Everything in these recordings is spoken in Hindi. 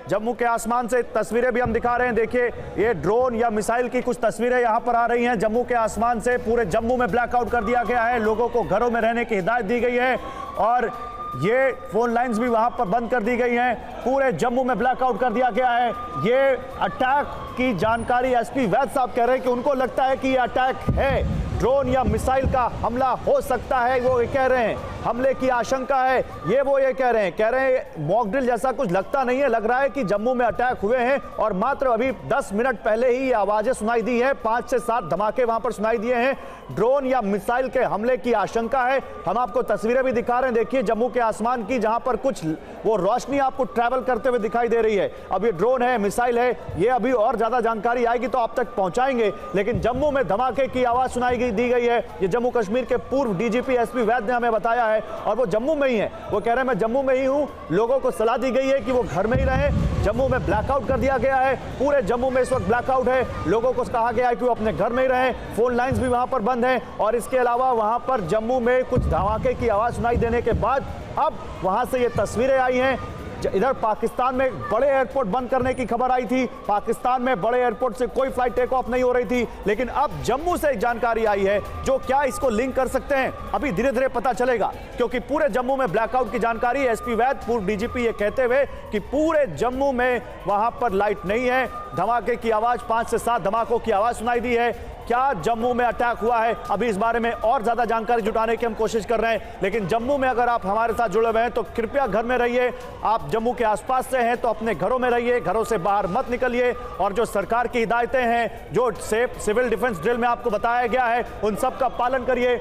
जम्मू के आसमान से तस्वीरें भी हम दिखा रहे हैं। देखिए ये ड्रोन या मिसाइल की कुछ तस्वीरें यहां पर आ रही हैं। जम्मू के आसमान से पूरे जम्मू में ब्लैकआउट कर दिया गया है, लोगों को घरों में रहने की हिदायत दी गई है और ये फोन लाइंस भी वहां पर बंद कर दी गई हैं। पूरे जम्मू में ब्लैकआउट कर दिया गया है। ये अटैक की जानकारी एसपी वैद साहब कह रहे हैं कि उनको लगता है कि ये अटैक है, ड्रोन या मिसाइल का हमला हो सकता है। वो ये कह रहे हैं हमले की आशंका है, वो ये कह रहे हैं मॉक ड्रिल जैसा कुछ लगता नहीं है, लग रहा है कि जम्मू में अटैक हुए हैं और मात्र अभी 10 मिनट पहले ही ये आवाजें सुनाई दी है, 5 से 7 धमाके वहां पर सुनाई दिए हैं। ड्रोन या मिसाइल के हमले की आशंका है। हम आपको तस्वीरें भी दिखा रहे हैं, देखिए जम्मू के आसमान की, जहां पर कुछ वो रोशनी आपको ट्रैवल करते हुए दिखाई दे रही है। अब ये ड्रोन है, मिसाइल है, ये अभी और ज्यादा जानकारी आएगी तो आप तक पहुंचाएंगे, लेकिन जम्मू में धमाके की आवाज सुनाई दी गई है। ये जम्मू कश्मीर के पूर्व डीजीपी एसपी वैद ने हमें बताया है और वो जम्मू में ही है। वो कह रहे हैं मैं जम्मू में ही हूं, लोगों को सलाह दी गई है कि वो घर में ही रहें। जम्मू में ब्लैकआउट कर दिया गया है, पूरे जम्मू में इस वक्त ब्लैकआउट है, लोगों को कहा गया है कि वो अपने घर में ही रहें। फोन लाइंस भी वहां पर बंद हैं और इसके अलावा वहां पर जम्मू में कुछ धमाके की आवाज सुनाई देने के बाद अब वहां से ये तस्वीरें आई हैं। इधर पाकिस्तान में बड़े एयरपोर्ट बंद करने की खबर आई थी, पाकिस्तान में बड़े एयरपोर्ट से कोई फ्लाइट टेक ऑफ नहीं हो रही थी, लेकिन अब जम्मू से एक जानकारी आई है जो क्या इसको लिंक कर सकते हैं, अभी धीरे धीरे पता चलेगा, क्योंकि पूरे जम्मू में ब्लैकआउट की जानकारी एसपी वैद पूर्व डीजीपी ये कहते हुए कि पूरे जम्मू में वहां पर लाइट नहीं है, धमाके की आवाज 5 से 7 धमाकों की आवाज सुनाई दी है। क्या जम्मू में अटैक हुआ है, अभी इस बारे में और ज्यादा जानकारी जुटाने की हम कोशिश कर रहे हैं, लेकिन जम्मू में अगर आप हमारे साथ जुड़े हुए हैं तो कृपया घर में रहिए। आप जम्मू के आसपास से हैं तो अपने घरों में रहिए, घरों से बाहर मत निकलिए और जो सरकार की हिदायतें हैं, जो सिविल डिफेंस ड्रिल में आपको बताया गया है, उन सब का पालन करिए।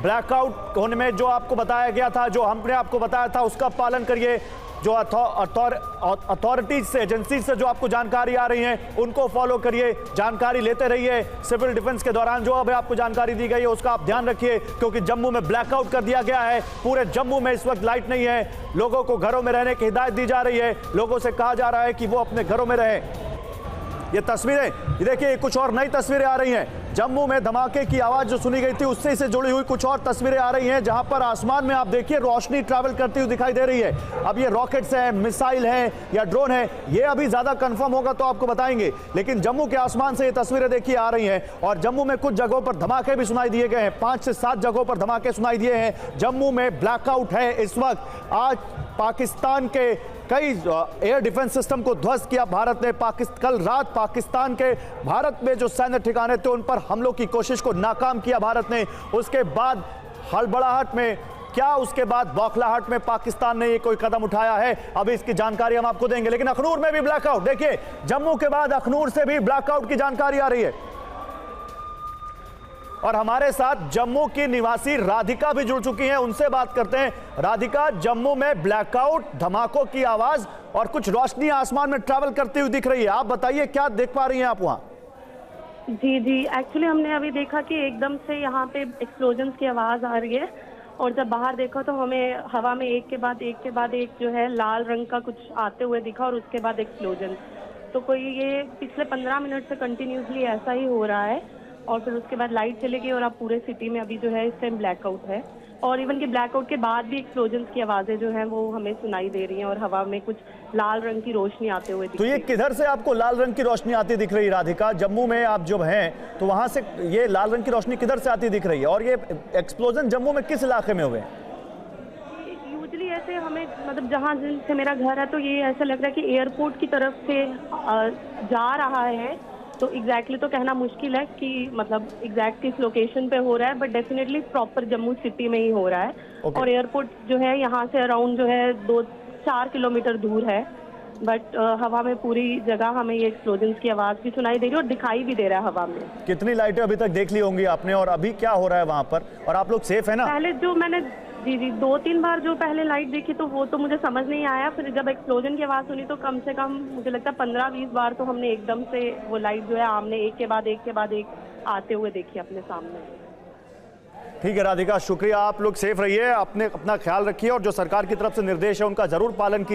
ब्लैकआउट होने में जो आपको बताया गया था, जो हमने आपको बताया था, उसका पालन करिए। जो अथॉरिटीज से, एजेंसी से जो आपको जानकारी आ रही है उनको फॉलो करिए, जानकारी लेते रहिए। सिविल डिफेंस के दौरान जो अभी आपको जानकारी दी गई है उसका आप ध्यान रखिए, क्योंकि जम्मू में ब्लैकआउट कर दिया गया है। पूरे जम्मू में इस वक्त लाइट नहीं है, लोगों को घरों में रहने की हिदायत दी जा रही है, लोगों से कहा जा रहा है कि वो अपने घरों में रहें। ये तस्वीरें, ये देखिए कुछ और नई तस्वीरें आ रही हैं। जम्मू में धमाके की आवाज जो सुनी गई थी उससे से जुड़ी हुई कुछ और तस्वीरें आ रही हैं, जहां पर आसमान में आप देखिए रोशनी ट्रैवल करती हुई दिखाई दे रही है। अब ये रॉकेट्स हैं, मिसाइल हैं या ड्रोन है, ये अभी ज्यादा कंफर्म होगा तो आपको बताएंगे, लेकिन जम्मू के आसमान से ये तस्वीरें देखिए आ रही हैं और जम्मू में कुछ जगहों पर धमाके भी सुनाई दिए गए हैं, 5 से 7 जगहों पर धमाके सुनाई दिए हैं। जम्मू में ब्लैकआउट है इस वक्त। आज पाकिस्तान के कई एयर डिफेंस सिस्टम को ध्वस्त किया भारत ने। कल रात पाकिस्तान के भारत में जो सैन्य ठिकाने थे उन पर हमलों की कोशिश को नाकाम किया भारत ने। उसके बाद हड़बड़ाहट में, क्या उसके बाद बौखलाहट में पाकिस्तान ने ये कोई कदम उठाया है, अभी इसकी जानकारी हम आपको देंगे। लेकिन अखनूर में भी ब्लैकआउट, देखिए जम्मू के बाद अखनूर से भी ब्लैकआउट की जानकारी आ रही है और हमारे साथ जम्मू की निवासी राधिका भी जुड़ चुकी हैं, उनसे बात करते हैं। राधिका, जम्मू में ब्लैकआउट, धमाकों की आवाज और कुछ रोशनी आसमान में ट्रैवल करती हुई दिख रही है, आप बताइए क्या देख पा रही हैं आप वहां? जी, एक्चुअली हमने अभी देखा कि एकदम से यहाँ पे एक्सप्लोजन की आवाज आ रही है और जब बाहर देखा तो हमें हवा में एक के बाद एक जो है लाल रंग का कुछ आते हुए दिखा और उसके बाद एक्सप्लोजन। तो कोई ये पिछले 15 मिनट से कंटिन्यूसली ऐसा ही हो रहा है और फिर उसके बाद लाइट चली गई और अब पूरे सिटी में अभी जो है इस टाइम ब्लैकआउट है और इवन कि ब्लैकआउट के बाद भी एक्सप्लोजन की आवाजें जो हैं वो हमें सुनाई दे रही हैं और हवा में कुछ लाल रंग की रोशनी आते हुए दिख तो ये किधर से आपको लाल रंग की रोशनी आती दिख रही है राधिका? जम्मू में आप जब हैं तो वहां से ये लाल रंग की रोशनी किधर से आती दिख रही है और ये एक्सप्लोजन जम्मू में किस इलाके में हुए? यूजुअली ऐसे हमें मतलब जहाँ से मेरा घर है तो ये ऐसा लग रहा है कि एयरपोर्ट की तरफ से जा रहा है, तो एग्जैक्टली तो कहना मुश्किल है कि मतलब एग्जैक्ट किस लोकेशन पे हो रहा है, but definitely proper Jammu city में ही हो रहा है। और एयरपोर्ट जो है यहाँ से अराउंड जो है 2-4 किलोमीटर दूर है, बट हवा में पूरी जगह हमें ये एक्सप्लोजन की आवाज़ भी सुनाई दे रही है और दिखाई भी दे रहा है हवा में। कितनी लाइटें अभी तक देख ली होंगी आपने और अभी क्या हो रहा है वहाँ पर, और आप लोग सेफ है ना? पहले जो मैंने जी 2-3 बार जो पहले लाइट देखी तो वो तो मुझे समझ नहीं आया, फिर जब एक्सप्लोजन की आवाज़ सुनी तो कम से कम मुझे लगता है 15-20 बार तो हमने एकदम से वो लाइट जो है आमने एक के बाद एक आते हुए देखी अपने सामने। ठीक है राधिका, शुक्रिया। आप लोग सेफ रहिए, अपना ख्याल रखिए और जो सरकार की तरफ से निर्देश है उनका जरूर पालन कीजिए।